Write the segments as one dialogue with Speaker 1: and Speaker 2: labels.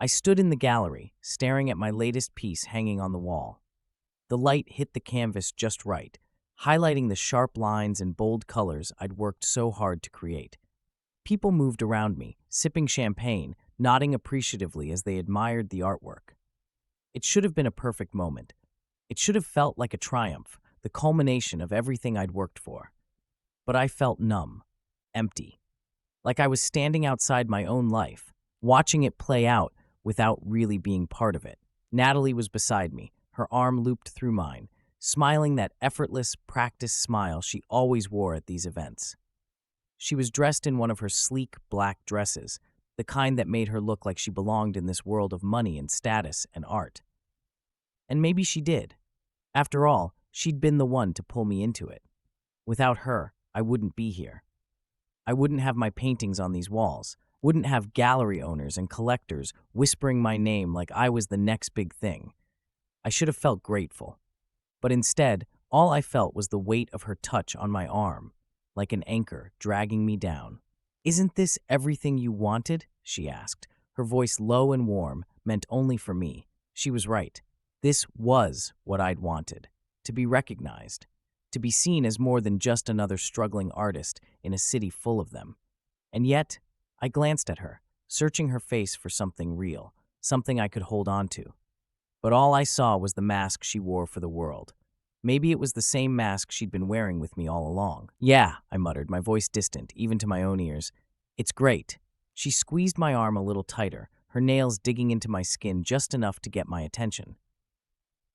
Speaker 1: I stood in the gallery, staring at my latest piece hanging on the wall. The light hit the canvas just right, highlighting the sharp lines and bold colors I'd worked so hard to create. People moved around me, sipping champagne, nodding appreciatively as they admired the artwork. It should have been a perfect moment. It should have felt like a triumph, the culmination of everything I'd worked for. But I felt numb, empty, like I was standing outside my own life, watching it play out without really being part of it. Natalie was beside me, her arm looped through mine, smiling that effortless, practiced smile she always wore at these events. She was dressed in one of her sleek, black dresses, the kind that made her look like she belonged in this world of money and status and art. And maybe she did. After all, she'd been the one to pull me into it. Without her, I wouldn't be here. I wouldn't have my paintings on these walls, wouldn't have gallery owners and collectors whispering my name like I was the next big thing. I should have felt grateful. But instead, all I felt was the weight of her touch on my arm, like an anchor dragging me down. "Isn't this everything you wanted?" she asked, her voice low and warm, meant only for me. She was right. This was what I'd wanted. To be recognized. To be seen as more than just another struggling artist in a city full of them. And yet, I glanced at her, searching her face for something real, something I could hold on to. But all I saw was the mask she wore for the world. Maybe it was the same mask she'd been wearing with me all along. "Yeah," I muttered, my voice distant, even to my own ears. "It's great." She squeezed my arm a little tighter, her nails digging into my skin just enough to get my attention.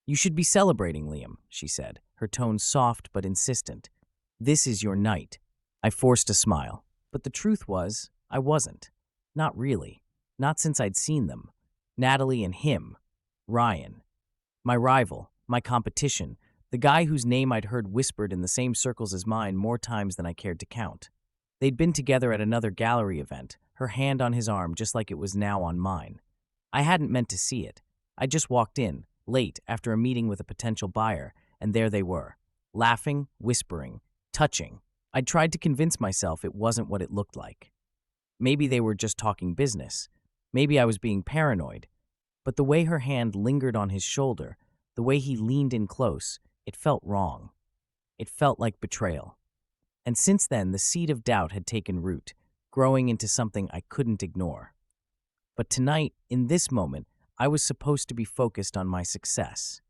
Speaker 1: "You should be celebrating, Liam," she said, her tone soft but insistent. "This is your night." I forced a smile, but the truth was, I wasn't. Not really. Not since I'd seen them. Natalie and him. Ryan. My rival, my competition, the guy whose name I'd heard whispered in the same circles as mine more times than I cared to count. They'd been together at another gallery event, her hand on his arm just like it was now on mine. I hadn't meant to see it. I just walked in, late, after a meeting with a potential buyer, and there they were, laughing, whispering, touching. I'd tried to convince myself it wasn't what it looked like. Maybe they were just talking business. Maybe I was being paranoid. But the way her hand lingered on his shoulder, the way he leaned in close, it felt wrong. It felt like betrayal. And since then, the seed of doubt had taken root, growing into something I couldn't ignore. But tonight, in this moment, I was supposed to be focused on my success.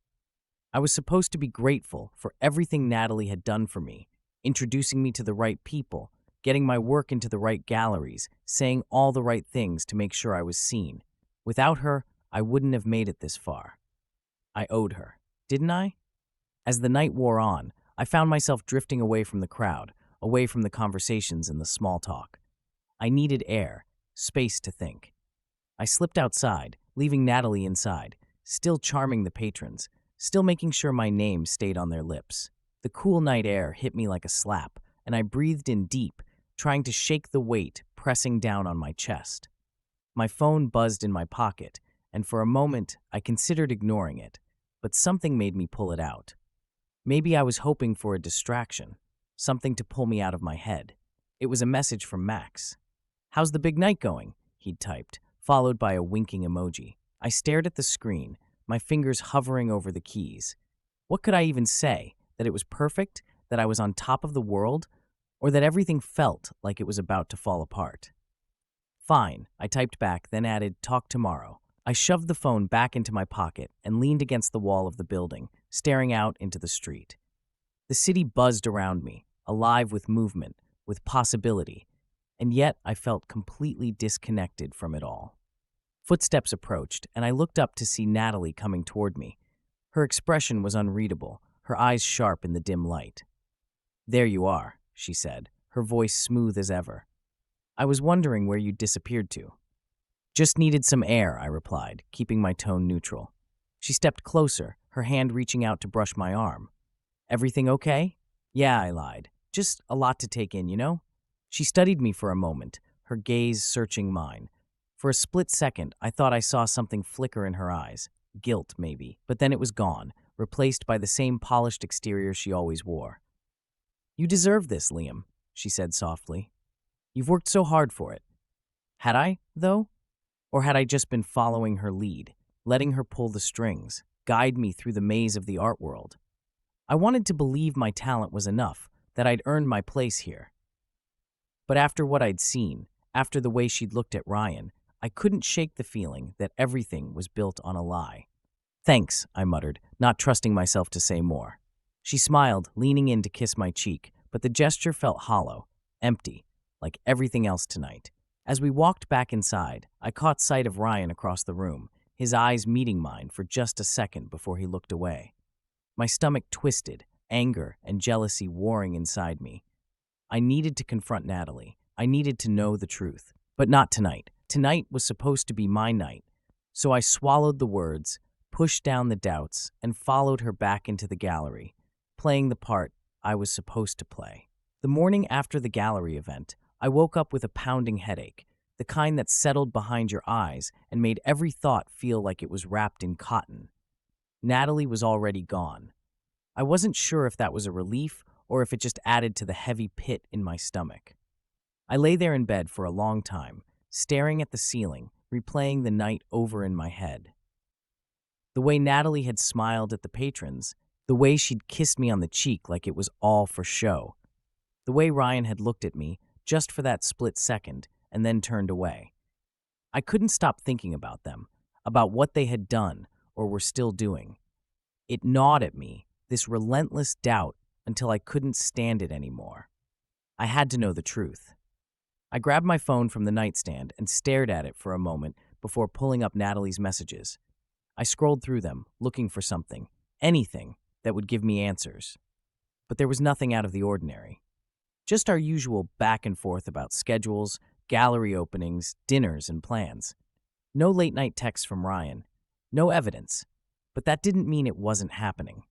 Speaker 1: I was supposed to be grateful for everything Natalie had done for me, introducing me to the right people, getting my work into the right galleries, saying all the right things to make sure I was seen. Without her, I wouldn't have made it this far. I owed her, didn't I? As the night wore on, I found myself drifting away from the crowd, away from the conversations and the small talk. I needed air, space to think. I slipped outside, leaving Natalie inside, still charming the patrons, still making sure my name stayed on their lips. The cool night air hit me like a slap, and I breathed in deep, trying to shake the weight pressing down on my chest. My phone buzzed in my pocket, and for a moment I considered ignoring it, but something made me pull it out. Maybe I was hoping for a distraction, something to pull me out of my head. It was a message from Max. "How's the big night going?" he'd typed, followed by a winking emoji. I stared at the screen, my fingers hovering over the keys. What could I even say? That it was perfect? That I was on top of the world? Or that everything felt like it was about to fall apart? "Fine," I typed back, then added, "talk tomorrow." I shoved the phone back into my pocket and leaned against the wall of the building, staring out into the street. The city buzzed around me, alive with movement, with possibility, and yet I felt completely disconnected from it all. Footsteps approached, and I looked up to see Natalie coming toward me. Her expression was unreadable, her eyes sharp in the dim light. "There you are," she said, her voice smooth as ever. "I was wondering where you disappeared to." "Just needed some air," I replied, keeping my tone neutral. She stepped closer, her hand reaching out to brush my arm. "Everything okay?" "Yeah," I lied. "Just a lot to take in, you know?" She studied me for a moment, her gaze searching mine. For a split second, I thought I saw something flicker in her eyes. Guilt, maybe. But then it was gone, replaced by the same polished exterior she always wore. "You deserve this, Liam," she said softly. "You've worked so hard for it." Had I, though? Or had I just been following her lead, letting her pull the strings, guide me through the maze of the art world? I wanted to believe my talent was enough, that I'd earned my place here. But after what I'd seen, after the way she'd looked at Ryan, I couldn't shake the feeling that everything was built on a lie. "Thanks," I muttered, not trusting myself to say more. She smiled, leaning in to kiss my cheek, but the gesture felt hollow, empty, like everything else tonight. As we walked back inside, I caught sight of Ryan across the room, his eyes meeting mine for just a second before he looked away. My stomach twisted, anger and jealousy warring inside me. I needed to confront Natalie. I needed to know the truth. But not tonight. Tonight was supposed to be my night. So I swallowed the words, pushed down the doubts, and followed her back into the gallery, playing the part I was supposed to play. The morning after the gallery event, I woke up with a pounding headache, the kind that settled behind your eyes and made every thought feel like it was wrapped in cotton. Natalie was already gone. I wasn't sure if that was a relief or if it just added to the heavy pit in my stomach. I lay there in bed for a long time, staring at the ceiling, replaying the night over in my head. The way Natalie had smiled at the patrons, the way she'd kissed me on the cheek like it was all for show, the way Ryan had looked at me just for that split second and then turned away. I couldn't stop thinking about them, about what they had done or were still doing. It gnawed at me, this relentless doubt, until I couldn't stand it anymore. I had to know the truth. I grabbed my phone from the nightstand and stared at it for a moment before pulling up Natalie's messages. I scrolled through them, looking for something, anything, that would give me answers. But there was nothing out of the ordinary. Just our usual back and forth about schedules, gallery openings, dinners, and plans. No late-night texts from Ryan. No evidence. But that didn't mean it wasn't happening.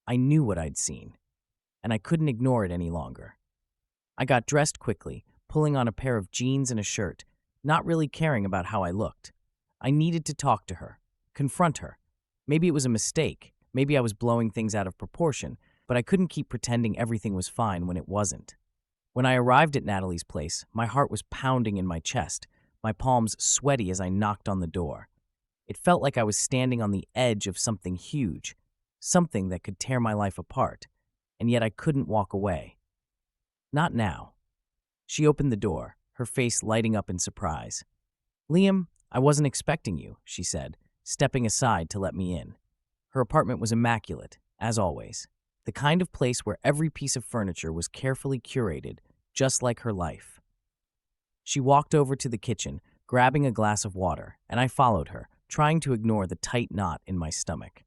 Speaker 1: I knew what I'd seen, and I couldn't ignore it any longer. I got dressed quickly, pulling on a pair of jeans and a shirt, not really caring about how I looked. I needed to talk to her, confront her. Maybe it was a mistake, maybe I was blowing things out of proportion, but I couldn't keep pretending everything was fine when it wasn't. When I arrived at Natalie's place, my heart was pounding in my chest, my palms sweaty as I knocked on the door. It felt like I was standing on the edge of something huge, something that could tear my life apart, and yet I couldn't walk away. Not now. She opened the door, her face lighting up in surprise. "Liam, I wasn't expecting you," she said, stepping aside to let me in. Her apartment was immaculate, as always, the kind of place where every piece of furniture was carefully curated, just like her life. She walked over to the kitchen, grabbing a glass of water, and I followed her, trying to ignore the tight knot in my stomach.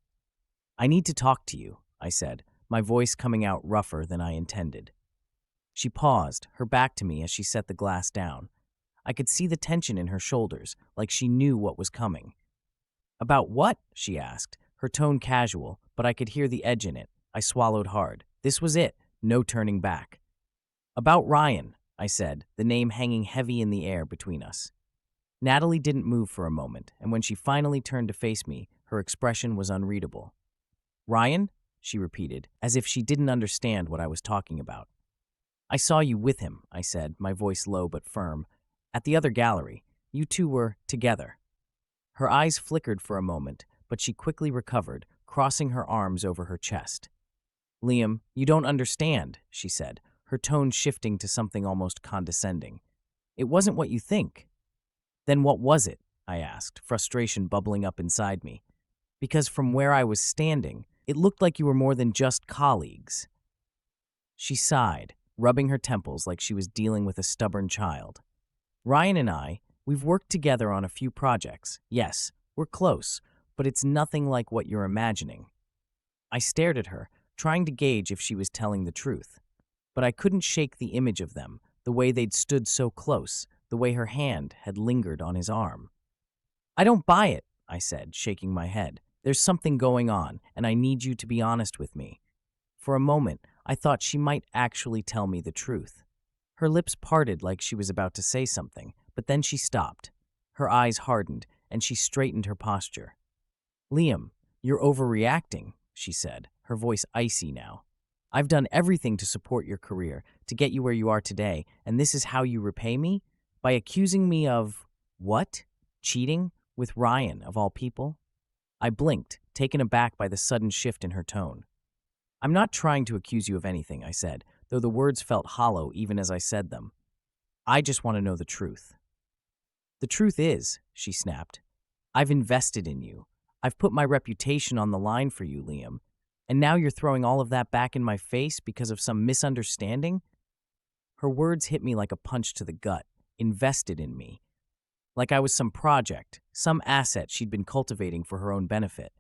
Speaker 1: "I need to talk to you," I said, my voice coming out rougher than I intended. She paused, her back to me as she set the glass down. I could see the tension in her shoulders, like she knew what was coming. "About what?" she asked, her tone casual, but I could hear the edge in it. I swallowed hard. This was it, no turning back. "About Ryan," I said, the name hanging heavy in the air between us. Natalie didn't move for a moment, and when she finally turned to face me, her expression was unreadable. "Ryan?" she repeated, as if she didn't understand what I was talking about. "I saw you with him," I said, my voice low but firm. "At the other gallery. You two were together." Her eyes flickered for a moment, but she quickly recovered, crossing her arms over her chest. "Liam, you don't understand," she said, her tone shifting to something almost condescending. "It wasn't what you think." "Then what was it?" I asked, frustration bubbling up inside me. "Because from where I was standing, it looked like you were more than just colleagues." She sighed, rubbing her temples like she was dealing with a stubborn child. "Ryan and we've worked together on a few projects. Yes, we're close, but it's nothing like what you're imagining." I stared at her, trying to gauge if she was telling the truth. But I couldn't shake the image of them, the way they'd stood so close, the way her hand had lingered on his arm. "I don't buy it," I said, shaking my head. "There's something going on, and I need you to be honest with me." For a moment, I thought she might actually tell me the truth. Her lips parted like she was about to say something, but then she stopped. Her eyes hardened, and she straightened her posture. "Liam, you're overreacting," she said, her voice icy now. "I've done everything to support your career, to get you where you are today, and this is how you repay me? By accusing me of what?" Cheating? With Ryan, of all people? I blinked, taken aback by the sudden shift in her tone. I'm not trying to accuse you of anything, I said, though the words felt hollow even as I said them. I just want to know the truth. The truth is, she snapped, I've invested in you. I've put my reputation on the line for you, Liam. And now you're throwing all of that back in my face because of some misunderstanding? Her words hit me like a punch to the gut. Invested in me. Like I was some project, some asset she'd been cultivating for her own benefit.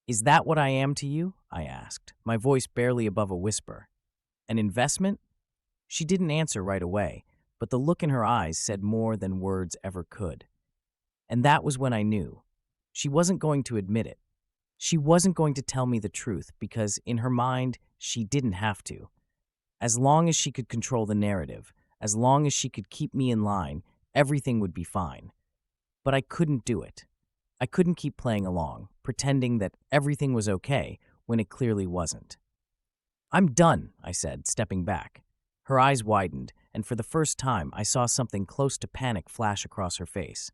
Speaker 1: Is that what I am to you? I asked, my voice barely above a whisper. An investment? She didn't answer right away, but the look in her eyes said more than words ever could. And that was when I knew. She wasn't going to admit it. She wasn't going to tell me the truth because, in her mind, she didn't have to. As long as she could control the narrative, as long as she could keep me in line, everything would be fine. But I couldn't do it. I couldn't keep playing along, pretending that everything was okay when it clearly wasn't. I'm done, I said, stepping back. Her eyes widened, and for the first time I saw something close to panic flash across her face.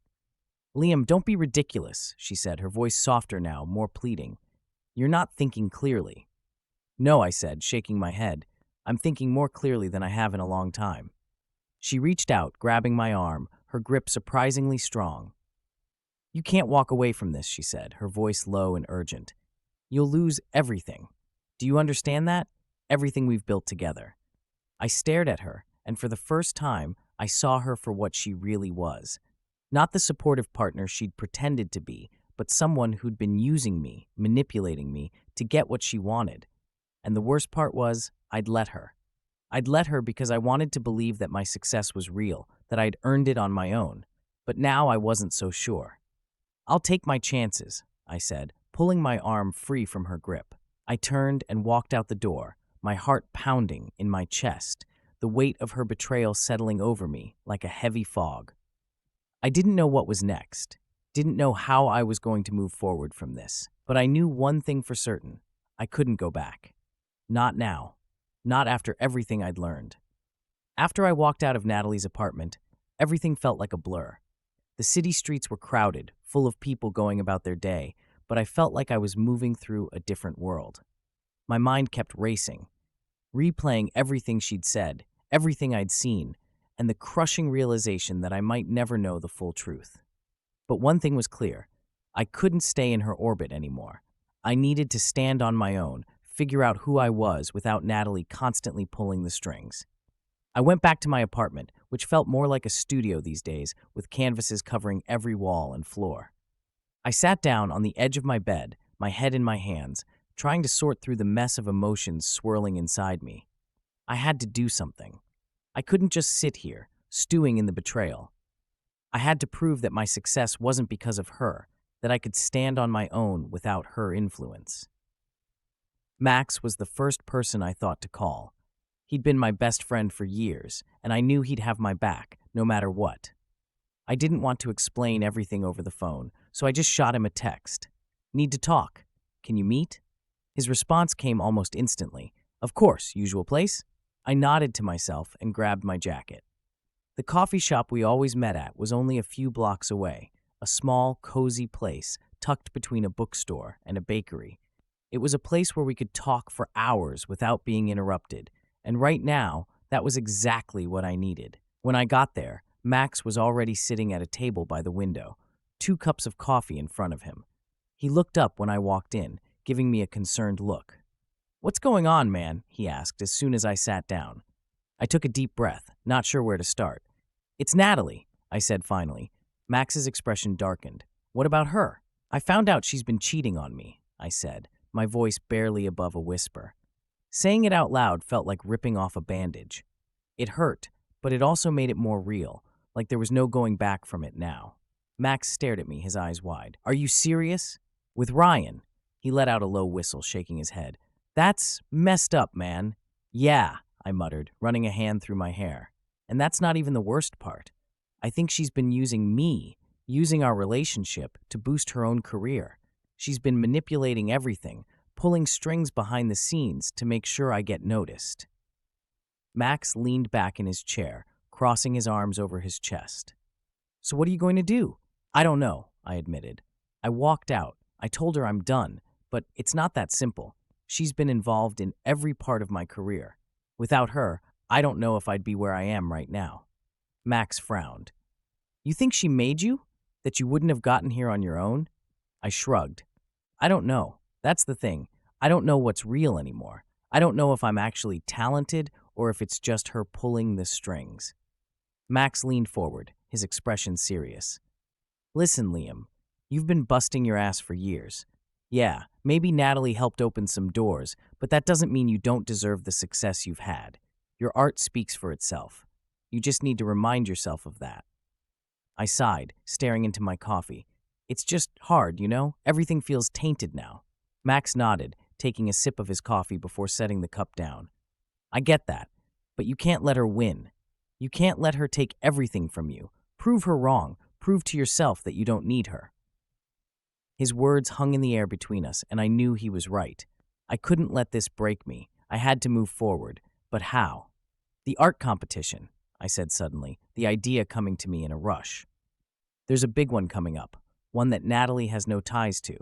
Speaker 1: Liam, don't be ridiculous, she said, her voice softer now, more pleading. You're not thinking clearly. No, I said, shaking my head. I'm thinking more clearly than I have in a long time. She reached out, grabbing my arm, her grip surprisingly strong. You can't walk away from this, she said, her voice low and urgent. You'll lose everything. Do you understand that? Everything we've built together. I stared at her, and for the first time, I saw her for what she really was. Not the supportive partner she'd pretended to be, but someone who'd been using me, manipulating me, to get what she wanted. And the worst part was, I'd let her. I'd let her because I wanted to believe that my success was real, that I'd earned it on my own. But now I wasn't so sure. I'll take my chances, I said, pulling my arm free from her grip. I turned and walked out the door, my heart pounding in my chest, the weight of her betrayal settling over me like a heavy fog. I didn't know what was next, didn't know how I was going to move forward from this, but I knew one thing for certain. I couldn't go back. Not now. Not after everything I'd learned. After I walked out of Natalie's apartment, everything felt like a blur. The city streets were crowded, full of people going about their day, but I felt like I was moving through a different world. My mind kept racing, replaying everything she'd said, everything I'd seen, and the crushing realization that I might never know the full truth. But one thing was clear. I couldn't stay in her orbit anymore. I needed to stand on my own, figure out who I was without Natalie constantly pulling the strings. I went back to my apartment, which felt more like a studio these days, with canvases covering every wall and floor. I sat down on the edge of my bed, my head in my hands, trying to sort through the mess of emotions swirling inside me. I had to do something. I couldn't just sit here, stewing in the betrayal. I had to prove that my success wasn't because of her, that I could stand on my own without her influence. Max was the first person I thought to call. He'd been my best friend for years, and I knew he'd have my back, no matter what. I didn't want to explain everything over the phone, so I just shot him a text. Need to talk. Can you meet? His response came almost instantly. Of course, usual place? I nodded to myself and grabbed my jacket. The coffee shop we always met at was only a few blocks away, a small, cozy place tucked between a bookstore and a bakery. It was a place where we could talk for hours without being interrupted, and right now, that was exactly what I needed. When I got there, Max was already sitting at a table by the window, 2 cups of coffee in front of him. He looked up when I walked in, giving me a concerned look. "What's going on, man?" he asked as soon as I sat down. I took a deep breath, not sure where to start. "It's Natalie," I said finally. Max's expression darkened. "What about her?" "I found out she's been cheating on me," I said, my voice barely above a whisper. Saying it out loud felt like ripping off a bandage. It hurt, but it also made it more real, like there was no going back from it now. Max stared at me, his eyes wide. "Are you serious?" "With Ryan." He let out a low whistle, shaking his head. "That's messed up, man." "Yeah," I muttered, running a hand through my hair. "And that's not even the worst part. I think she's been using me, using our relationship, to boost her own career. She's been manipulating everything, pulling strings behind the scenes to make sure I get noticed." Max leaned back in his chair, crossing his arms over his chest. "So what are you going to do?" I don't know, I admitted. I walked out. I told her I'm done, but it's not that simple. She's been involved in every part of my career. Without her, I don't know if I'd be where I am right now. Max frowned. You think she made you? That you wouldn't have gotten here on your own? I shrugged. I don't know. That's the thing. I don't know what's real anymore. I don't know if I'm actually talented or if it's just her pulling the strings. Max leaned forward, his expression serious. Listen, Liam, you've been busting your ass for years. Yeah, maybe Natalie helped open some doors, but that doesn't mean you don't deserve the success you've had. Your art speaks for itself. You just need to remind yourself of that. I sighed, staring into my coffee. It's just hard, you know? Everything feels tainted now. Max nodded, taking a sip of his coffee before setting the cup down. I get that, but you can't let her win. You can't let her take everything from you. Prove her wrong. Prove to yourself that you don't need her. His words hung in the air between us, and I knew he was right. I couldn't let this break me. I had to move forward. But how? The art competition, I said suddenly, the idea coming to me in a rush. There's a big one coming up, one that Natalie has no ties to.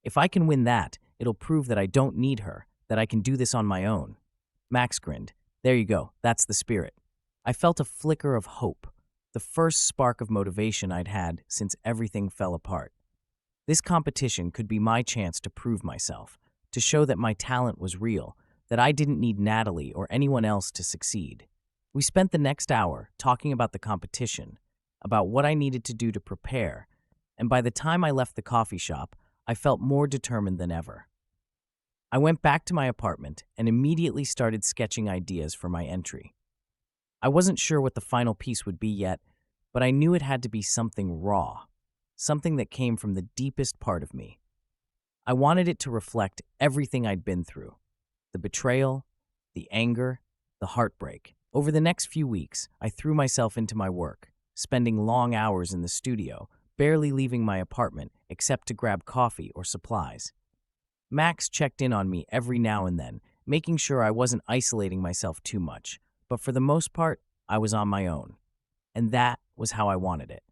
Speaker 1: If I can win that, it'll prove that I don't need her, that I can do this on my own. Max grinned. There you go, that's the spirit. I felt a flicker of hope, the first spark of motivation I'd had since everything fell apart. This competition could be my chance to prove myself, to show that my talent was real, that I didn't need Natalie or anyone else to succeed. We spent the next hour talking about the competition, about what I needed to do to prepare, and by the time I left the coffee shop, I felt more determined than ever. I went back to my apartment and immediately started sketching ideas for my entry. I wasn't sure what the final piece would be yet, but I knew it had to be something raw, something that came from the deepest part of me. I wanted it to reflect everything I'd been through, the betrayal, the anger, the heartbreak. Over the next few weeks, I threw myself into my work, spending long hours in the studio, barely leaving my apartment except to grab coffee or supplies. Max checked in on me every now and then, making sure I wasn't isolating myself too much, but for the most part, I was on my own. And that was how I wanted it.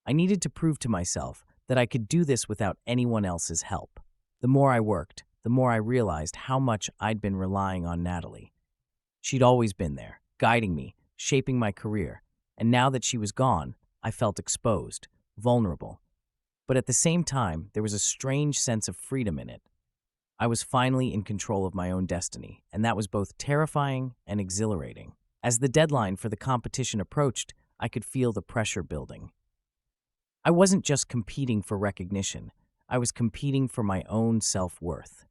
Speaker 1: I needed to prove to myself that I could do this without anyone else's help. The more I worked, the more I realized how much I'd been relying on Natalie. She'd always been there, guiding me, shaping my career, and now that she was gone, I felt exposed, vulnerable. But at the same time, there was a strange sense of freedom in it. I was finally in control of my own destiny, and that was both terrifying and exhilarating. As the deadline for the competition approached, I could feel the pressure building. I wasn't just competing for recognition, I was competing for my own self-worth.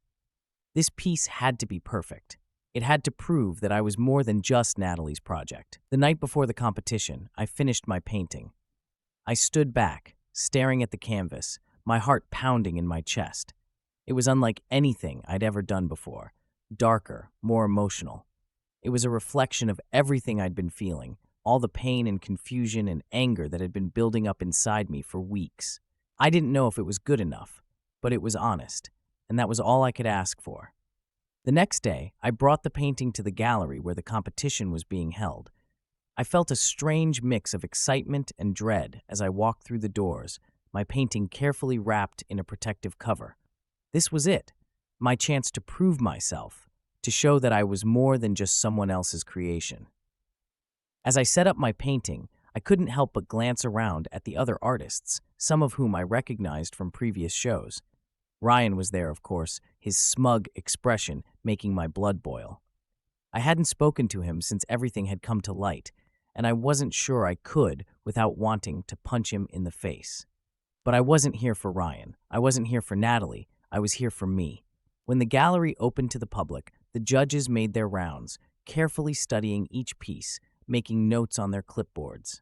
Speaker 1: This piece had to be perfect. It had to prove that I was more than just Natalie's project. The night before the competition, I finished my painting. I stood back, staring at the canvas, my heart pounding in my chest. It was unlike anything I'd ever done before, darker, more emotional. It was a reflection of everything I'd been feeling, all the pain and confusion and anger that had been building up inside me for weeks. I didn't know if it was good enough, but it was honest, and that was all I could ask for. The next day, I brought the painting to the gallery where the competition was being held. I felt a strange mix of excitement and dread as I walked through the doors, my painting carefully wrapped in a protective cover. This was it, my chance to prove myself, to show that I was more than just someone else's creation. As I set up my painting, I couldn't help but glance around at the other artists, some of whom I recognized from previous shows. Ryan was there, of course, his smug expression making my blood boil. I hadn't spoken to him since everything had come to light, and I wasn't sure I could without wanting to punch him in the face. But I wasn't here for Ryan. I wasn't here for Natalie. I was here for me. When the gallery opened to the public, the judges made their rounds, carefully studying each piece, making notes on their clipboards.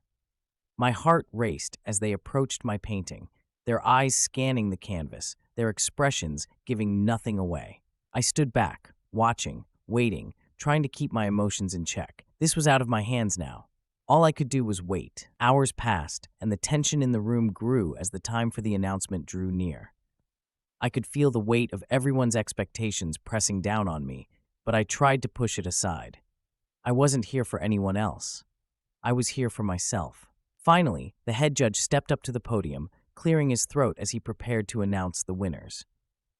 Speaker 1: My heart raced as they approached my painting, their eyes scanning the canvas, their expressions giving nothing away. I stood back, watching, waiting, trying to keep my emotions in check. This was out of my hands now. All I could do was wait. Hours passed, and the tension in the room grew as the time for the announcement drew near. I could feel the weight of everyone's expectations pressing down on me, but I tried to push it aside. I wasn't here for anyone else. I was here for myself. Finally, the head judge stepped up to the podium, clearing his throat as he prepared to announce the winners.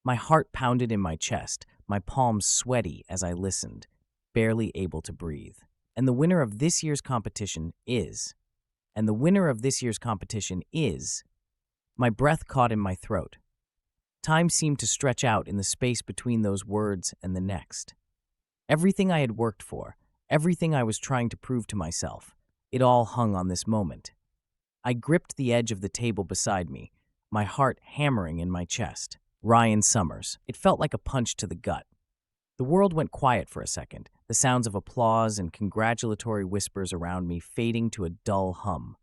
Speaker 1: My heart pounded in my chest, my palms sweaty as I listened, barely able to breathe. And the winner of this year's competition is. And the winner of this year's competition is. My breath caught in my throat. Time seemed to stretch out in the space between those words and the next. Everything I had worked for, everything I was trying to prove to myself, it all hung on this moment. I gripped the edge of the table beside me, my heart hammering in my chest. Ryan Summers. It felt like a punch to the gut. The world went quiet for a second, the sounds of applause and congratulatory whispers around me fading to a dull hum.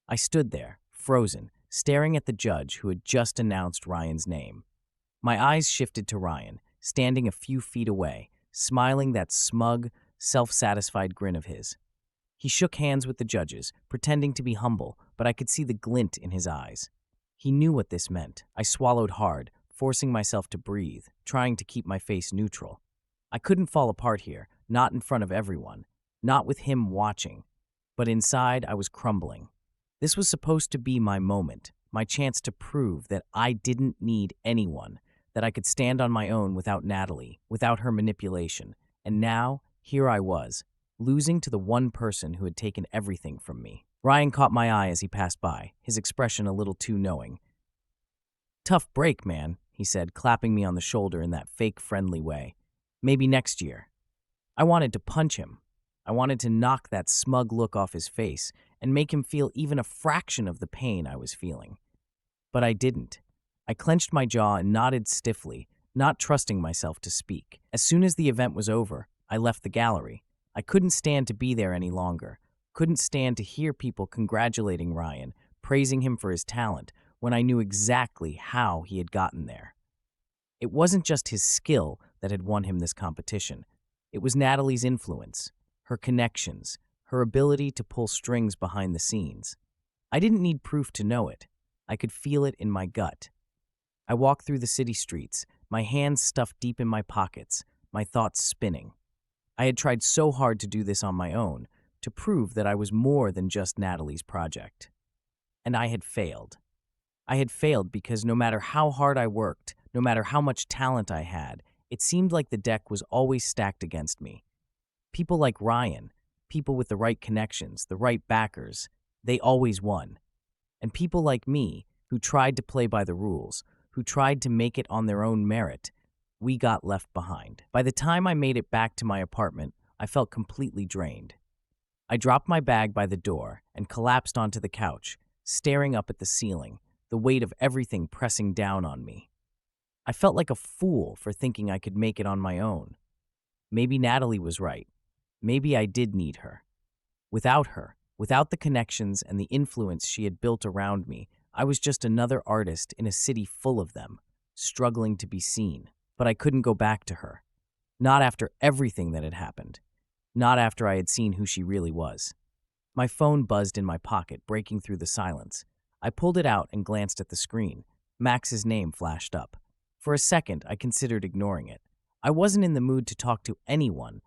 Speaker 1: I stood there, frozen, staring at the judge who had just announced Ryan's name. My eyes shifted to Ryan, standing a few feet away, smiling that smug, self-satisfied grin of his. He shook hands with the judges, pretending to be humble, but I could see the glint in his eyes. He knew what this meant. I swallowed hard, forcing myself to breathe, trying to keep my face neutral. I couldn't fall apart here, not in front of everyone, not with him watching. But inside, I was crumbling. This was supposed to be my moment, my chance to prove that I didn't need anyone, that I could stand on my own without Natalie, without her manipulation. And now, here I was, losing to the one person who had taken everything from me. Ryan caught my eye as he passed by, his expression a little too knowing. "Tough break, man," he said, clapping me on the shoulder in that fake friendly way. "Maybe next year." I wanted to punch him. I wanted to knock that smug look off his face and make him feel even a fraction of the pain I was feeling. But I didn't. I clenched my jaw and nodded stiffly, not trusting myself to speak. As soon as the event was over, I left the gallery. I couldn't stand to be there any longer. Couldn't stand to hear people congratulating Ryan, praising him for his talent, when I knew exactly how he had gotten there. It wasn't just his skill that had won him this competition. It was Natalie's influence, her connections, her ability to pull strings behind the scenes. I didn't need proof to know it. I could feel it in my gut. I walked through the city streets, my hands stuffed deep in my pockets, my thoughts spinning. I had tried so hard to do this on my own, to prove that I was more than just Natalie's project. And I had failed. I had failed because no matter how hard I worked, no matter how much talent I had, it seemed like the deck was always stacked against me. People like Ryan, people with the right connections, the right backers, they always won. And people like me, who tried to play by the rules, who tried to make it on their own merit, we got left behind. By the time I made it back to my apartment, I felt completely drained. I dropped my bag by the door and collapsed onto the couch, staring up at the ceiling, the weight of everything pressing down on me. I felt like a fool for thinking I could make it on my own. Maybe Natalie was right. Maybe I did need her. Without her, without the connections and the influence she had built around me, I was just another artist in a city full of them, struggling to be seen. But I couldn't go back to her. Not after everything that had happened. Not after I had seen who she really was. My phone buzzed in my pocket, breaking through the silence. I pulled it out and glanced at the screen. Max's name flashed up. For a second, I considered ignoring it. I wasn't in the mood to talk to anyone,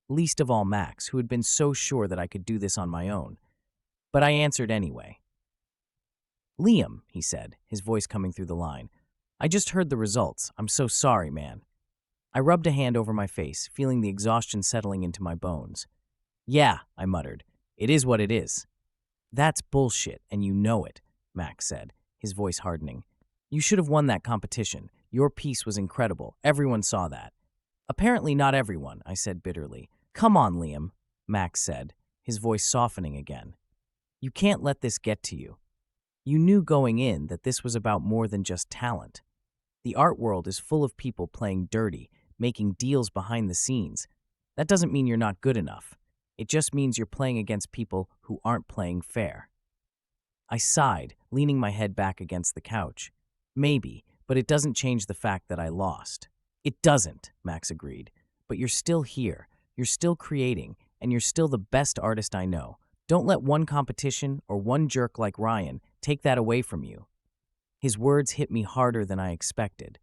Speaker 1: least of all Max, who had been so sure that I could do this on my own. But I answered anyway. "Liam," he said, his voice coming through the line. "I just heard the results. I'm so sorry, man." I rubbed a hand over my face, feeling the exhaustion settling into my bones. "Yeah," I muttered. "It is what it is." "That's bullshit, and you know it," Max said, his voice hardening. "You should have won that competition. Your piece was incredible. Everyone saw that." "Apparently not everyone," I said bitterly. "Come on, Liam," Max said, his voice softening again. "You can't let this get to you. You knew going in that this was about more than just talent. The art world is full of people playing dirty, making deals behind the scenes. That doesn't mean you're not good enough. It just means you're playing against people who aren't playing fair." I sighed, leaning my head back against the couch. "Maybe, but it doesn't change the fact that I lost." "It doesn't," Max agreed. "But you're still here, you're still creating, and you're still the best artist I know. Don't let one competition or one jerk like Ryan take that away from you." His words hit me harder than I expected.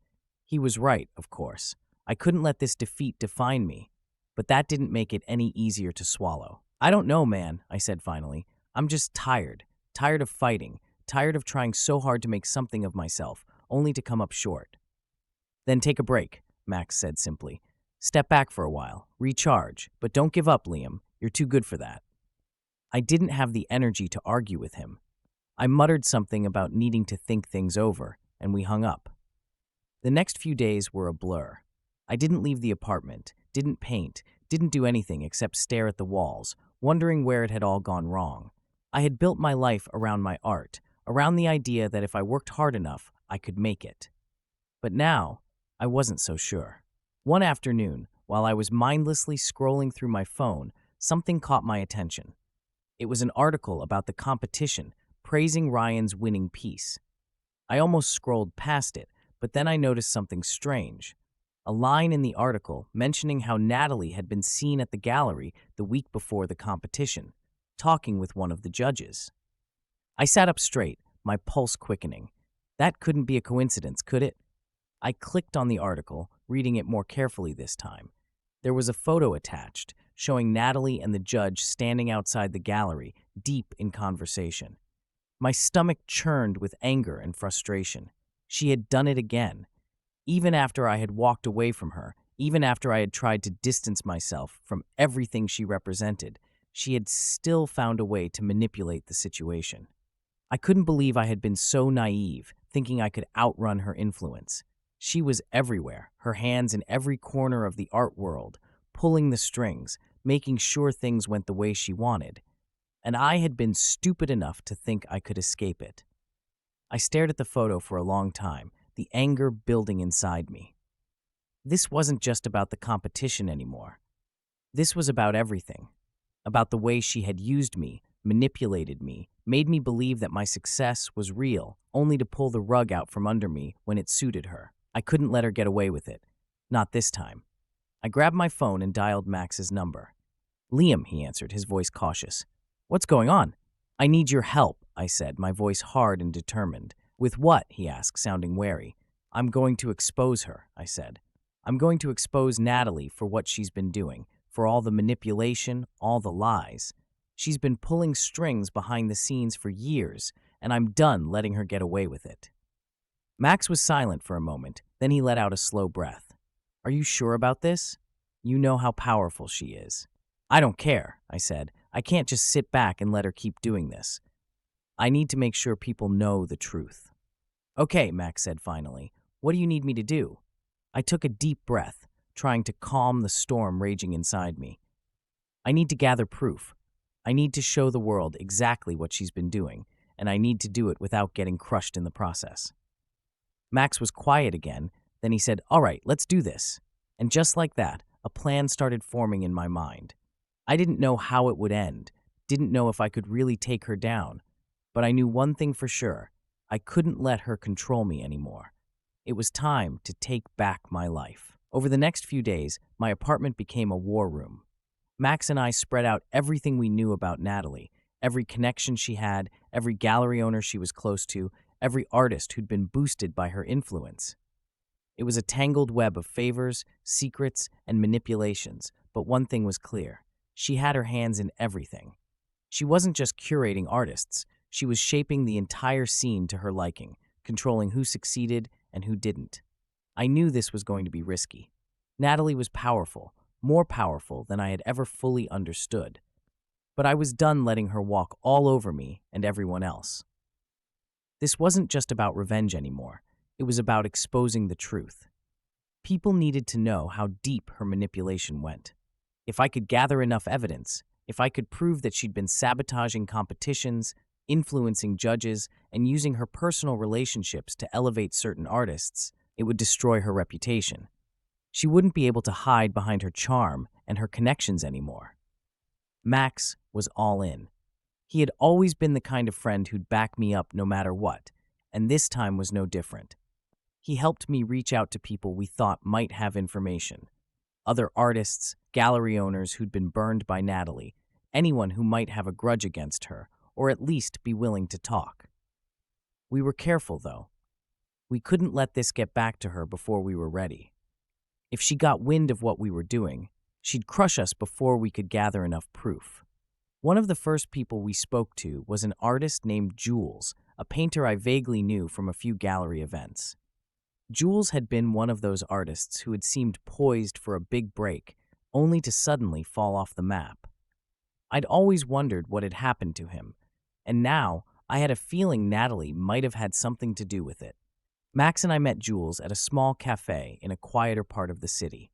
Speaker 1: He was right, of course. I couldn't let this defeat define me, but that didn't make it any easier to swallow. "I don't know, man," I said finally. "I'm just tired. tired of fighting, tired of trying so hard to make something of myself, only to come up short. Then take a break, Max said simply. Step back for a while, recharge, but don't give up, Liam. You're too good for that. I didn't have the energy to argue with him. I muttered something about needing to think things over, and we hung up. The next few days were a blur. I didn't leave the apartment, didn't paint, didn't do anything except stare at the walls, wondering where it had all gone wrong. I had built my life around my art, around the idea that if I worked hard enough, I could make it. But now, I wasn't so sure. One afternoon, while I was mindlessly scrolling through my phone, something caught my attention. It was an article about the competition, praising Ryan's winning piece. I almost scrolled past it, but then I noticed something strange. A line in the article mentioning how Natalie had been seen at the gallery the week before the competition, talking with one of the judges. I sat up straight, my pulse quickening. That couldn't be a coincidence, could it? I clicked on the article, reading it more carefully this time. There was a photo attached, showing Natalie and the judge standing outside the gallery, deep in conversation. My stomach churned with anger and frustration. She had done it again. Even after I had walked away from her, even after I had tried to distance myself from everything she represented, she had still found a way to manipulate the situation. I couldn't believe I had been so naive, thinking I could outrun her influence. She was everywhere, her hands in every corner of the art world, pulling the strings, making sure things went the way she wanted. And I had been stupid enough to think I could escape it. I stared at the photo for a long time, the anger building inside me. This wasn't just about the competition anymore. This was about everything. About the way she had used me, manipulated me, made me believe that my success was real, only to pull the rug out from under me when it suited her. I couldn't let her get away with it. Not this time. I grabbed my phone and dialed Max's number. Liam, he answered, his voice cautious. What's going on? I need your help, I said, my voice hard and determined. With what? He asked, sounding wary. I'm going to expose her, I said. I'm going to expose Natalie for what she's been doing, for all the manipulation, all the lies. She's been pulling strings behind the scenes for years, and I'm done letting her get away with it. Max was silent for a moment, then he let out a slow breath. Are you sure about this? You know how powerful she is. I don't care, I said. I can't just sit back and let her keep doing this. I need to make sure people know the truth. Okay, Max said finally. What do you need me to do? I took a deep breath, trying to calm the storm raging inside me. I need to gather proof. I need to show the world exactly what she's been doing, and I need to do it without getting crushed in the process. Max was quiet again, then he said, All right, let's do this. And just like that, a plan started forming in my mind. I didn't know how it would end, didn't know if I could really take her down, but I knew one thing for sure. I couldn't let her control me anymore. It was time to take back my life. Over the next few days, my apartment became a war room. Max and I spread out everything we knew about Natalie, every connection she had, every gallery owner she was close to, every artist who'd been boosted by her influence. It was a tangled web of favors, secrets, and manipulations, but one thing was clear. She had her hands in everything. She wasn't just curating artists, she was shaping the entire scene to her liking, controlling who succeeded and who didn't. I knew this was going to be risky. Natalie was powerful, more powerful than I had ever fully understood. But I was done letting her walk all over me and everyone else. This wasn't just about revenge anymore. It was about exposing the truth. People needed to know how deep her manipulation went. If I could gather enough evidence, if I could prove that she'd been sabotaging competitions, influencing judges, and using her personal relationships to elevate certain artists, it would destroy her reputation. She wouldn't be able to hide behind her charm and her connections anymore. Max was all in. He had always been the kind of friend who'd back me up no matter what, and this time was no different. He helped me reach out to people we thought might have information. Other artists, gallery owners who'd been burned by Natalie, anyone who might have a grudge against her, or at least be willing to talk. We were careful, though. We couldn't let this get back to her before we were ready. If she got wind of what we were doing, she'd crush us before we could gather enough proof. One of the first people we spoke to was an artist named Jules, a painter I vaguely knew from a few gallery events. Jules had been one of those artists who had seemed poised for a big break, only to suddenly fall off the map. I'd always wondered what had happened to him, and now I had a feeling Natalie might have had something to do with it. Max and I met Jules at a small cafe in a quieter part of the city.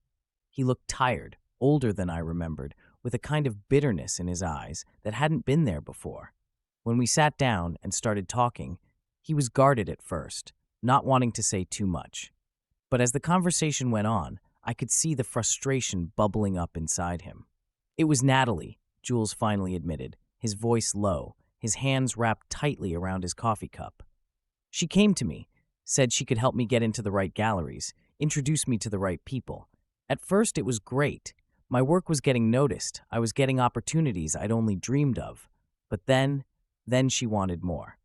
Speaker 1: He looked tired, older than I remembered, with a kind of bitterness in his eyes that hadn't been there before. When we sat down and started talking, he was guarded at first, not wanting to say too much. But as the conversation went on, I could see the frustration bubbling up inside him. It was Natalie, Jules finally admitted, his voice low, his hands wrapped tightly around his coffee cup. She came to me, said she could help me get into the right galleries, introduce me to the right people. At first, it was great. My work was getting noticed. I was getting opportunities I'd only dreamed of. But then she wanted more.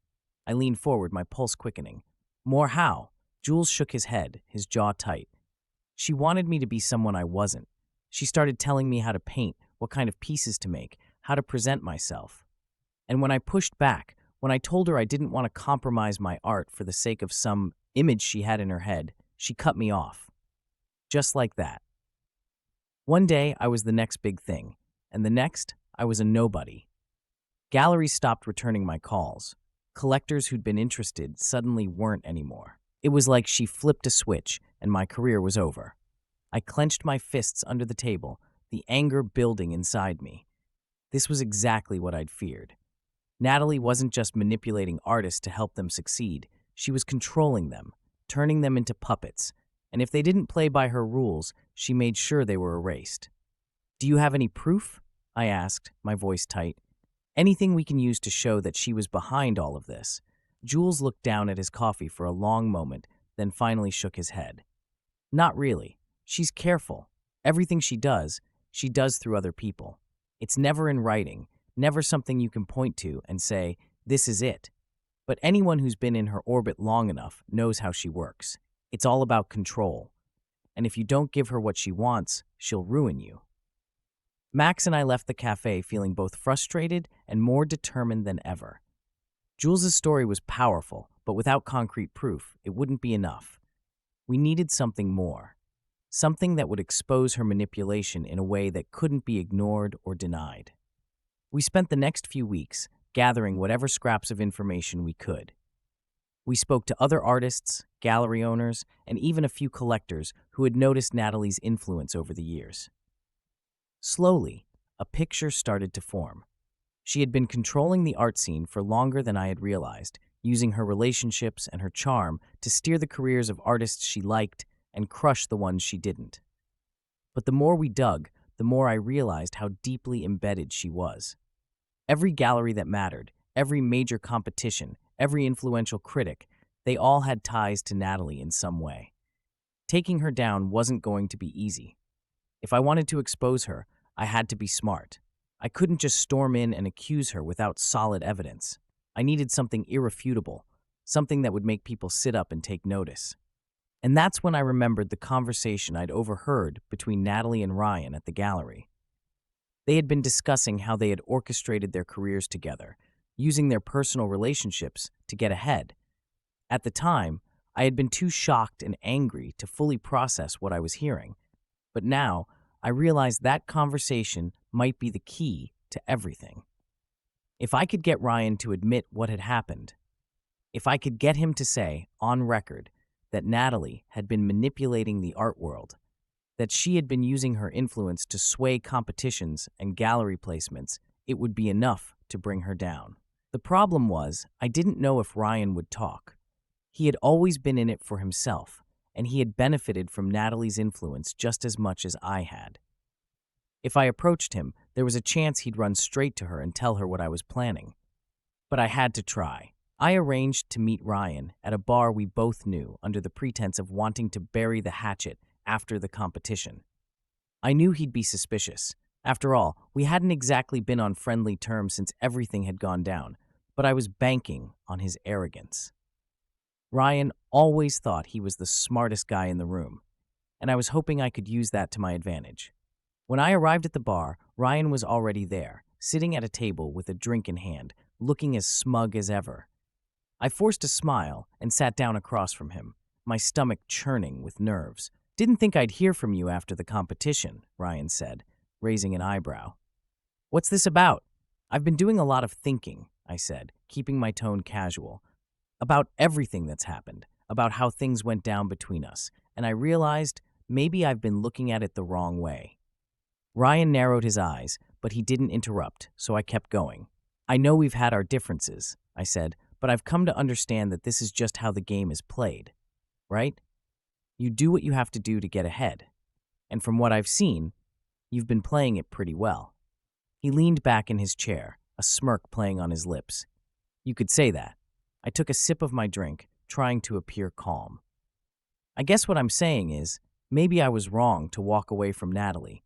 Speaker 1: I leaned forward, my pulse quickening. More how? Jules shook his head, his jaw tight. She wanted me to be someone I wasn't. She started telling me how to paint, what kind of pieces to make, how to present myself. And when I pushed back, when I told her I didn't want to compromise my art for the sake of some image she had in her head, she cut me off. Just like that. One day, I was the next big thing, and the next, I was a nobody. Galleries stopped returning my calls. Collectors who'd been interested suddenly weren't anymore. It was like she flipped a switch, and my career was over. I clenched my fists under the table, the anger building inside me. This was exactly what I'd feared. Natalie wasn't just manipulating artists to help them succeed. She was controlling them, turning them into puppets, and if they didn't play by her rules, she made sure they were erased. "Do you have any proof?" I asked, my voice tight. "Anything we can use to show that she was behind all of this?" Jules looked down at his coffee for a long moment, then finally shook his head. "Not really. She's careful. Everything she does through other people. It's never in writing, never something you can point to and say, this is it. But anyone who's been in her orbit long enough knows how she works. It's all about control. And if you don't give her what she wants, she'll ruin you." Max and I left the cafe feeling both frustrated and more determined than ever. Jules's story was powerful, but without concrete proof, it wouldn't be enough. We needed something more. Something that would expose her manipulation in a way that couldn't be ignored or denied. We spent the next few weeks gathering whatever scraps of information we could. We spoke to other artists, gallery owners, and even a few collectors who had noticed Natalie's influence over the years. Slowly, a picture started to form. She had been controlling the art scene for longer than I had realized, using her relationships and her charm to steer the careers of artists she liked and crush the ones she didn't. But the more we dug, the more I realized how deeply embedded she was. Every gallery that mattered, every major competition, every influential critic, they all had ties to Natalie in some way. Taking her down wasn't going to be easy. If I wanted to expose her, I had to be smart. I couldn't just storm in and accuse her without solid evidence. I needed something irrefutable, something that would make people sit up and take notice. And that's when I remembered the conversation I'd overheard between Natalie and Ryan at the gallery. They had been discussing how they had orchestrated their careers together, using their personal relationships to get ahead. At the time, I had been too shocked and angry to fully process what I was hearing. But now, I realized that conversation might be the key to everything. If I could get Ryan to admit what had happened, if I could get him to say, on record, that Natalie had been manipulating the art world, that she had been using her influence to sway competitions and gallery placements, it would be enough to bring her down. The problem was, I didn't know if Ryan would talk. He had always been in it for himself, and he had benefited from Natalie's influence just as much as I had. If I approached him, there was a chance he'd run straight to her and tell her what I was planning. But I had to try. I arranged to meet Ryan at a bar we both knew under the pretense of wanting to bury the hatchet after the competition. I knew he'd be suspicious. After all, we hadn't exactly been on friendly terms since everything had gone down, but I was banking on his arrogance. Ryan always thought he was the smartest guy in the room, and I was hoping I could use that to my advantage. When I arrived at the bar, Ryan was already there, sitting at a table with a drink in hand, looking as smug as ever. I forced a smile and sat down across from him, my stomach churning with nerves. "Didn't think I'd hear from you after the competition," Ryan said, raising an eyebrow. "What's this about?" "I've been doing a lot of thinking," I said, keeping my tone casual, "about everything that's happened, about how things went down between us, and I realized maybe I've been looking at it the wrong way." Ryan narrowed his eyes, but he didn't interrupt, so I kept going. "I know we've had our differences," I said, "but I've come to understand that this is just how the game is played, right? You do what you have to do to get ahead. And from what I've seen, you've been playing it pretty well." He leaned back in his chair, a smirk playing on his lips. "You could say that." I took a sip of my drink, trying to appear calm. "I guess what I'm saying is, maybe I was wrong to walk away from Natalie.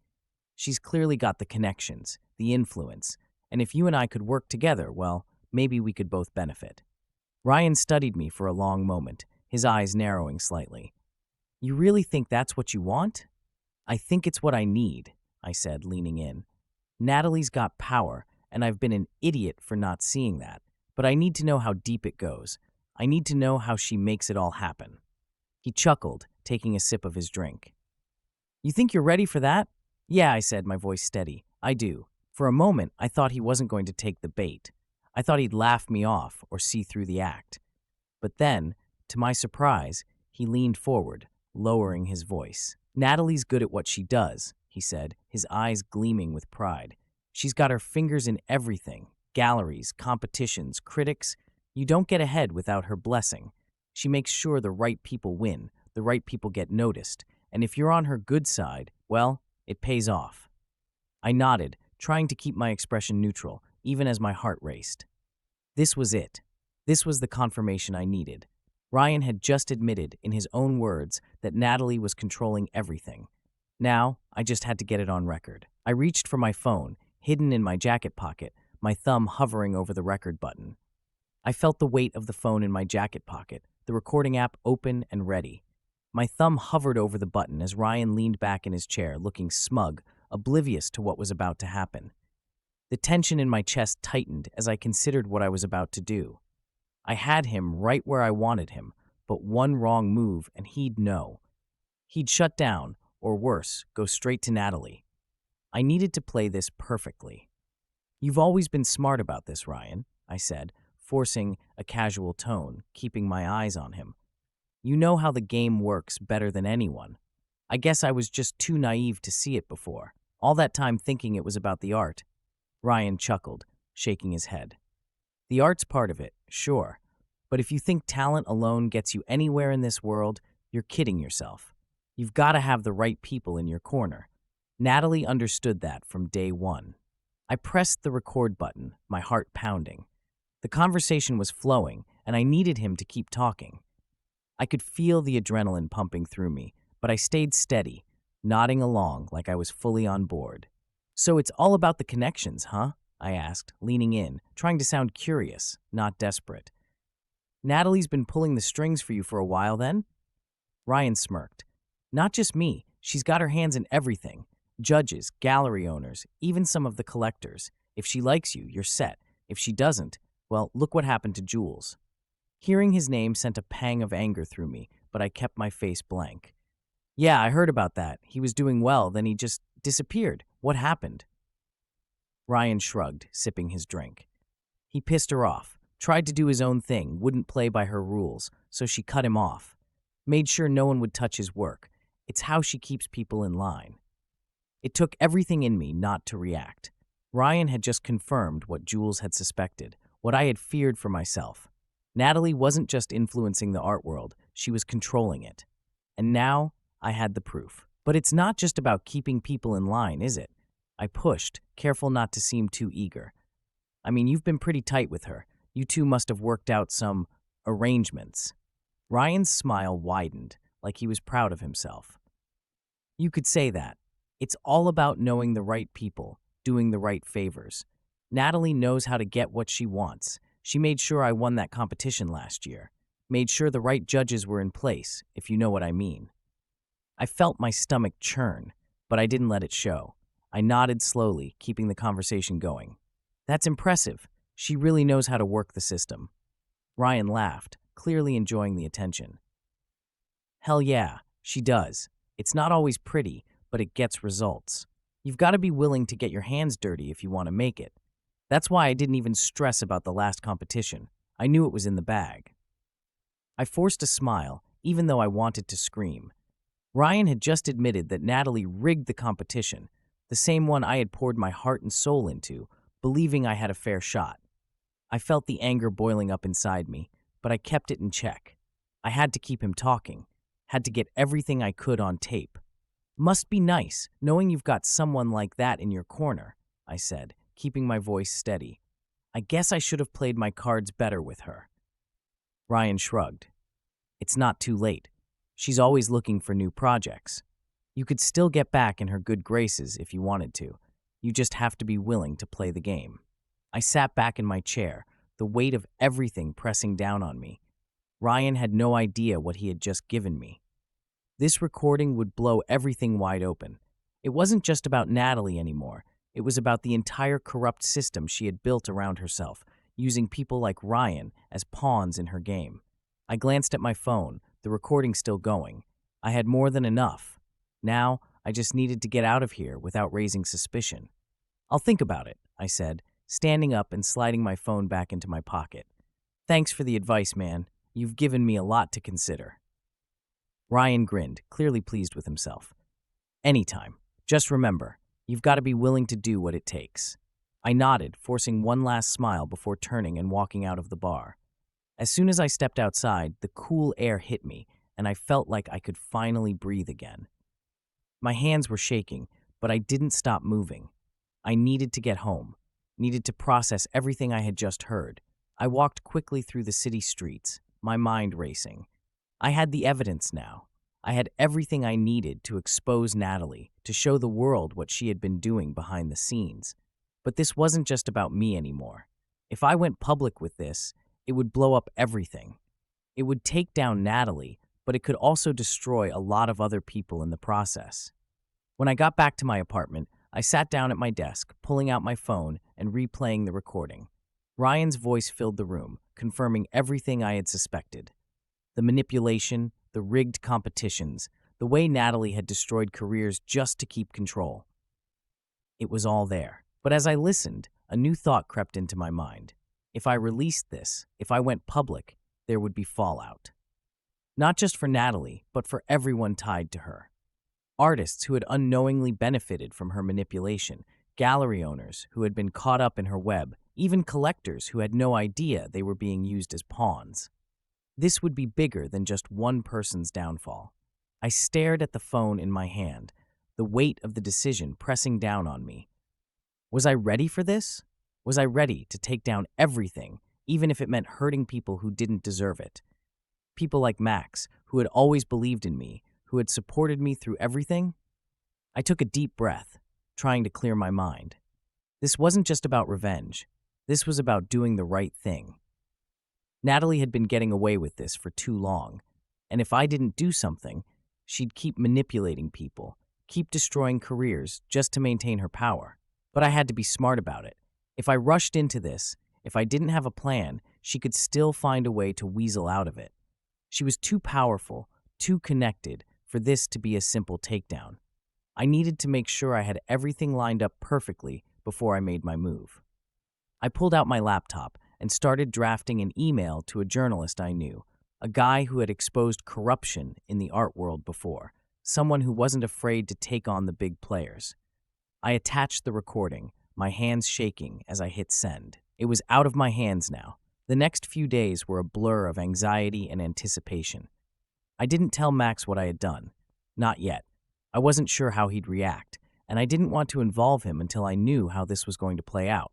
Speaker 1: She's clearly got the connections, the influence, and if you and I could work together, well, maybe we could both benefit." Ryan studied me for a long moment, his eyes narrowing slightly. "You really think that's what you want?" "I think it's what I need," I said, leaning in. "Natalie's got power, and I've been an idiot for not seeing that. But I need to know how deep it goes. I need to know how she makes it all happen." He chuckled, taking a sip of his drink. "You think you're ready for that?" "Yeah," I said, my voice steady. "I do." For a moment, I thought he wasn't going to take the bait. I thought he'd laugh me off or see through the act. But then, to my surprise, he leaned forward, lowering his voice. "Natalie's good at what she does," he said, his eyes gleaming with pride. "She's got her fingers in everything. Galleries, competitions, critics. You don't get ahead without her blessing. She makes sure the right people win, the right people get noticed, and if you're on her good side, well, it pays off." I nodded, trying to keep my expression neutral, even as my heart raced. This was it. This was the confirmation I needed. Ryan had just admitted, in his own words, that Natalie was controlling everything. Now, I just had to get it on record. I reached for my phone, hidden in my jacket pocket, my thumb hovering over the record button. I felt the weight of the phone in my jacket pocket, the recording app open and ready. My thumb hovered over the button as Ryan leaned back in his chair, looking smug, oblivious to what was about to happen. The tension in my chest tightened as I considered what I was about to do. I had him right where I wanted him, but one wrong move and he'd know. He'd shut down, or worse, go straight to Natalie. I needed to play this perfectly. "You've always been smart about this, Ryan," I said, forcing a casual tone, keeping my eyes on him. "You know how the game works better than anyone. I guess I was just too naive to see it before. All that time thinking it was about the art." Ryan chuckled, shaking his head. "The art's part of it, sure. But if you think talent alone gets you anywhere in this world, you're kidding yourself. You've got to have the right people in your corner." Natalie understood that from day one. I pressed the record button, my heart pounding. The conversation was flowing, and I needed him to keep talking. I could feel the adrenaline pumping through me, but I stayed steady, nodding along like I was fully on board. "So it's all about the connections, huh?" I asked, leaning in, trying to sound curious, not desperate. "Natalie's been pulling the strings for you for a while then?" Ryan smirked. "Not just me. She's got her hands in everything. Judges, gallery owners, even some of the collectors. If she likes you, you're set. If she doesn't, well, look what happened to Jules." Hearing his name sent a pang of anger through me, but I kept my face blank. "Yeah, I heard about that. He was doing well, then he just disappeared. What happened?" Ryan shrugged, sipping his drink. "He pissed her off, tried to do his own thing, wouldn't play by her rules, so she cut him off. Made sure no one would touch his work. It's how she keeps people in line." It took everything in me not to react. Ryan had just confirmed what Jules had suspected, what I had feared for myself. Natalie wasn't just influencing the art world, she was controlling it. And now, I had the proof. "But it's not just about keeping people in line, is it?" I pushed, careful not to seem too eager. "I mean, you've been pretty tight with her. You two must have worked out some arrangements." Ryan's smile widened, like he was proud of himself. "You could say that. It's all about knowing the right people, doing the right favors. Natalie knows how to get what she wants. She made sure I won that competition last year. Made sure the right judges were in place, if you know what I mean." I felt my stomach churn, but I didn't let it show. I nodded slowly, keeping the conversation going. That's impressive. She really knows how to work the system. Ryan laughed, clearly enjoying the attention. Hell yeah, she does. It's not always pretty, but it gets results. You've got to be willing to get your hands dirty if you want to make it. That's why I didn't even stress about the last competition. I knew it was in the bag. I forced a smile, even though I wanted to scream. Ryan had just admitted that Natalie rigged the competition, the same one I had poured my heart and soul into, believing I had a fair shot. I felt the anger boiling up inside me, but I kept it in check. I had to keep him talking, had to get everything I could on tape. Must be nice, knowing you've got someone like that in your corner, I said, keeping my voice steady. I guess I should have played my cards better with her. Ryan shrugged. It's not too late. She's always looking for new projects. You could still get back in her good graces if you wanted to. You just have to be willing to play the game. I sat back in my chair, the weight of everything pressing down on me. Ryan had no idea what he had just given me. This recording would blow everything wide open. It wasn't just about Natalie anymore. It was about the entire corrupt system she had built around herself, using people like Ryan as pawns in her game. I glanced at my phone, the recording still going. I had more than enough. Now, I just needed to get out of here without raising suspicion. I'll think about it, I said, standing up and sliding my phone back into my pocket. Thanks for the advice, man. You've given me a lot to consider. Ryan grinned, clearly pleased with himself. Anytime. Just remember, you've got to be willing to do what it takes. I nodded, forcing one last smile before turning and walking out of the bar. As soon as I stepped outside, the cool air hit me, and I felt like I could finally breathe again. My hands were shaking, but I didn't stop moving. I needed to get home, needed to process everything I had just heard. I walked quickly through the city streets, my mind racing. I had the evidence now. I had everything I needed to expose Natalie, to show the world what she had been doing behind the scenes. But this wasn't just about me anymore. If I went public with this, it would blow up everything. It would take down Natalie, but it could also destroy a lot of other people in the process. When I got back to my apartment, I sat down at my desk, pulling out my phone and replaying the recording. Ryan's voice filled the room, confirming everything I had suspected. The manipulation, the rigged competitions, the way Natalie had destroyed careers just to keep control. It was all there. But as I listened, a new thought crept into my mind. If I released this, if I went public, there would be fallout. Not just for Natalie, but for everyone tied to her. Artists who had unknowingly benefited from her manipulation, gallery owners who had been caught up in her web, even collectors who had no idea they were being used as pawns. This would be bigger than just one person's downfall. I stared at the phone in my hand, the weight of the decision pressing down on me. Was I ready for this? Was I ready to take down everything, even if it meant hurting people who didn't deserve it? People like Max, who had always believed in me, who had supported me through everything? I took a deep breath, trying to clear my mind. This wasn't just about revenge. This was about doing the right thing. Natalie had been getting away with this for too long, and if I didn't do something, she'd keep manipulating people, keep destroying careers just to maintain her power. But I had to be smart about it. If I rushed into this, if I didn't have a plan, she could still find a way to weasel out of it. She was too powerful, too connected, for this to be a simple takedown. I needed to make sure I had everything lined up perfectly before I made my move. I pulled out my laptop and started drafting an email to a journalist I knew, a guy who had exposed corruption in the art world before, someone who wasn't afraid to take on the big players. I attached the recording, my hands shaking as I hit send. It was out of my hands now. The next few days were a blur of anxiety and anticipation. I didn't tell Max what I had done. Not yet. I wasn't sure how he'd react, and I didn't want to involve him until I knew how this was going to play out.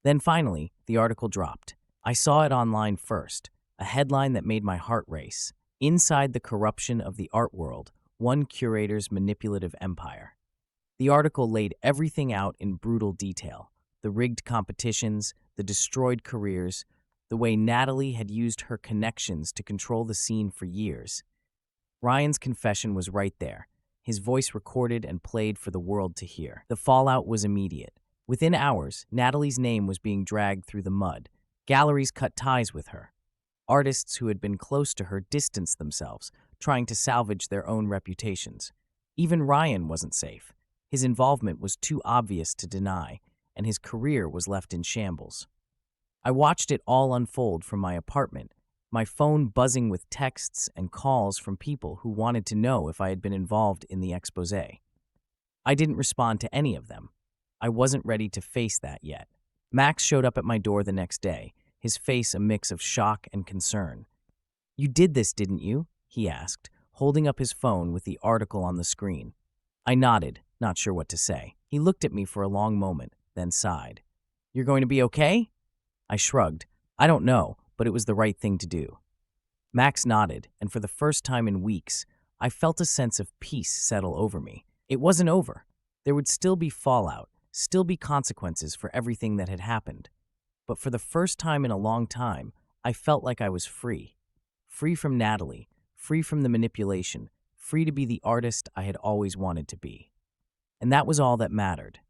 Speaker 1: Then finally, the article dropped. I saw it online first, a headline that made my heart race. Inside the corruption of the art world, one curator's manipulative empire. The article laid everything out in brutal detail. The rigged competitions, the destroyed careers, the way Natalie had used her connections to control the scene for years. Ryan's confession was right there, his voice recorded and played for the world to hear. The fallout was immediate. Within hours, Natalie's name was being dragged through the mud. Galleries cut ties with her. Artists who had been close to her distanced themselves, trying to salvage their own reputations. Even Ryan wasn't safe. His involvement was too obvious to deny, and his career was left in shambles. I watched it all unfold from my apartment, my phone buzzing with texts and calls from people who wanted to know if I had been involved in the exposé. I didn't respond to any of them. I wasn't ready to face that yet. Max showed up at my door the next day, his face a mix of shock and concern. "You did this, didn't you?" he asked, holding up his phone with the article on the screen. I nodded, not sure what to say. He looked at me for a long moment, then sighed. "You're going to be okay?" I shrugged. I don't know, but it was the right thing to do. Max nodded, and for the first time in weeks, I felt a sense of peace settle over me. It wasn't over. There would still be fallout, still be consequences for everything that had happened. But for the first time in a long time, I felt like I was free. Free from Natalie, free from the manipulation, free to be the artist I had always wanted to be. And that was all that mattered.